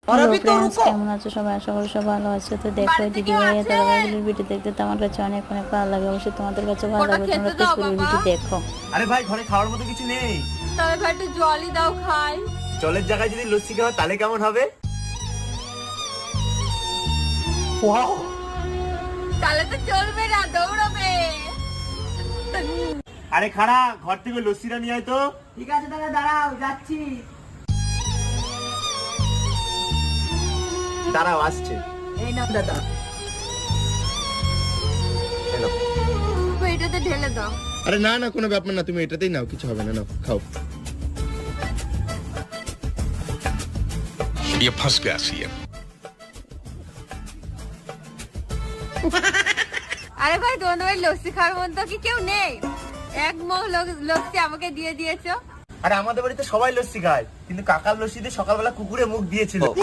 কেমন আছো সবাই? আশা করি সব ভালো আছে। তো দেখো দিদি ভাইয়া তরকারিগুলির ভিডিও দেখতে তো আমার কাছে অনেক অনেক ভালো লাগে। অবশ্যই তোমাদের কাছে ভালো লাগবে, তোমরা প্লিজ পুরো ভিডিও দেখো। আরে ভাই ঘরে খাওয়ার মতো কিছু নেই? তবে ভাই একটু জলই দাও খাই। জলের জায়গায় যদি লস্যি খাওয়া তাহলে কেমন হবে? ওয়াও, তাহলে তো চলবে না, দৌড়বে। আরে খাড়া, ঘর থেকে লস্যিটা নিয়ে আয় তো। ঠিক আছে তাহলে দাঁড়াও, যাচ্ছি। দাঁড়াও, আসছে। এই নাও দাদা। এলো। এটাতে ঢেলে দাও। আরে না না, কোনো ব্যাপার না, তুমি এটাতেই নাও, কিছু হবে না, নাও খাও। ये फंस गया सीएम। আরে ভাই তোমাদের ভাই লস্যি খাওয়ার মতো কি কেউ নেই? এক মগ লস্যি আমাকে দিয়ে দিয়েছো। আরে আমাদের বাড়িতে সবাই লস্যি খায়, কিন্তু কাকার লস্যিতে সকালবেলা কুকুরে মুখ দিয়েছিল।